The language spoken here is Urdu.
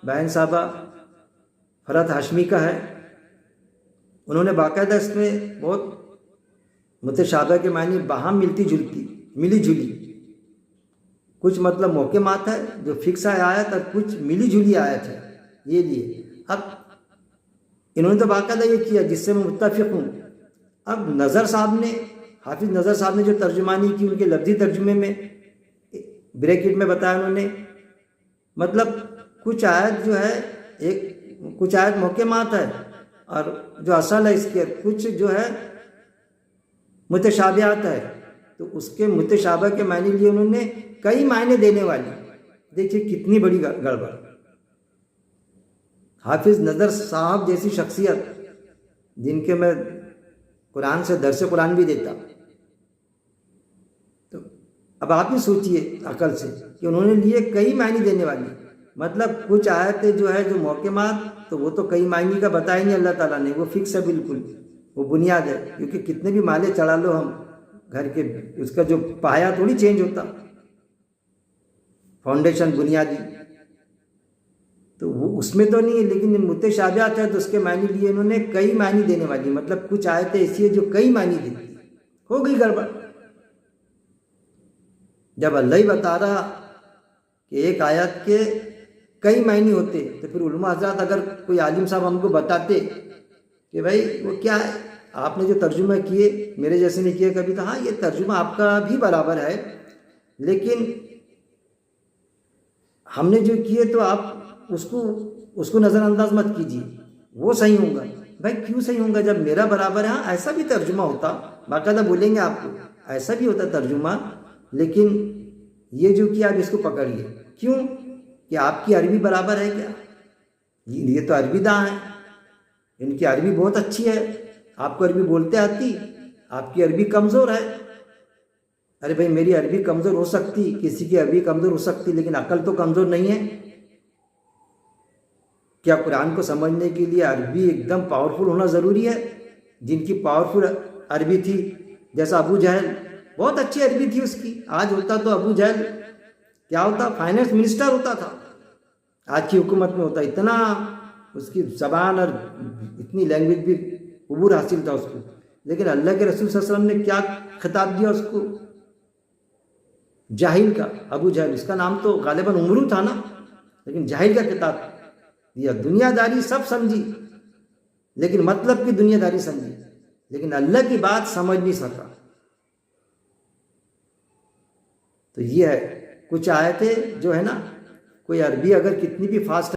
بہن صاحبہ فرحت ہاشمی کا ہے، انہوں نے باقاعدہ اس میں بہت متشابہ کے معنی باہم ملی جلی، کچھ مطلب محکمات ہے جو فکس ہے آیت، اور کچھ ملی جلی آیت ہے، یہ لیے اب انہوں نے تو باقاعدہ یہ کیا جس سے میں متفق ہوں۔ اب نظر صاحب نے، حافظ نظر صاحب نے جو ترجمانی کی، ان کے لفظی ترجمے میں بریکٹ میں بتایا انہوں نے، مطلب کچھ آیت جو ہے کچھ آیت محکمات ہے، اور جو اصل ہے اس کے کچھ جو ہے متشابہات ہے، تو اس کے متشابہ کے معنی لیے انہوں نے کئی معنی دینے والی، دیکھیے کتنی بڑی گڑبڑ۔ حافظ نظر صاحب جیسی شخصیت، جن کے میں قرآن سے درس قرآن بھی دیتا، تو اب آپ ہی سوچئے عقل سے کہ انہوں نے لیے کئی معنی دینے والی، مطلب کچھ آیتیں جو ہے جو محکمات، تو وہ تو کئی معنی کا بتایا نہیں اللہ تعالیٰ نے، وہ فکس ہے بالکل، وہ بنیاد ہے، کیونکہ کتنے بھی مالے چڑھا لو ہم گھر کے، اس کا جو پایا تھوڑی چینج ہوتا، فاؤنڈیشن بنیادی، تو وہ اس میں تو نہیں ہے، لیکن متشابہات ہے تو اس کے معنی لیے انہوں نے کئی معنی دینے والی، مطلب کچھ آیتیں ایسی ہے جو کئی معنی دیتی، ہو گئی گڑبڑ۔ جب اللہ ہی بتا رہا کہ ایک آیت کے کئی معنی ہوتے، تو پھر علماء حضرات اگر کوئی عالم صاحب ہم کو بتاتے کہ بھائی وہ کیا ہے، آپ نے جو ترجمہ کیے میرے جیسے نے کیا کبھی، تو ہاں یہ ترجمہ آپ کا بھی برابر ہے، لیکن ہم نے جو کیے تو آپ اس کو نظر انداز مت کیجیے، وہ صحیح ہوگا۔ بھائی کیوں صحیح ہوگا جب میرا برابر ہے؟ ہاں ایسا بھی ترجمہ ہوتا، باقاعدہ بولیں گے آپ کو، ایسا بھی ہوتا ترجمہ، لیکن یہ جو کیا آپ اس کو پکڑیے، کیوں کہ آپ کی عربی برابر ہے کیا؟ یہ تو عربی داں ہیں، ان کی عربی بہت اچھی ہے، آپ کو عربی بولتے آتی، آپ کی عربی کمزور ہے۔ ارے بھائی میری عربی کمزور ہو سکتی، کسی کی عربی کمزور ہو سکتی، لیکن عقل تو کمزور نہیں ہے۔ کیا قرآن کو سمجھنے کے لیے عربی ایک دم پاورفل ہونا ضروری ہے؟ جن کی پاورفل عربی تھی، جیسا ابو جہل، بہت اچھی عربی تھی اس کی، آج ہوتا تو ابو جہل کیا ہوتا؟ فائنانس منسٹر ہوتا تھا، آج کی حکومت میں ہوتا، اتنا اس کی زبان اور اتنی لینگویج بھی عبور حاصل تھا اس کو، لیکن اللہ کے رسول صلی اللہ علیہ وسلم نے کیا خطاب دیا اس کو؟ جاہل کا، ابو جہل، اس کا نام تو غالباً عمرو تھا نا، لیکن جاہل کا خطاب دیا۔ دنیا داری سب سمجھی، لیکن مطلب کی دنیا داری سمجھی، لیکن اللہ کی بات سمجھ نہیں سکا۔ تو یہ ہے کچھ آیتیں جو ہے نا، کوئی عربی اگر کتنی بھی فاسٹ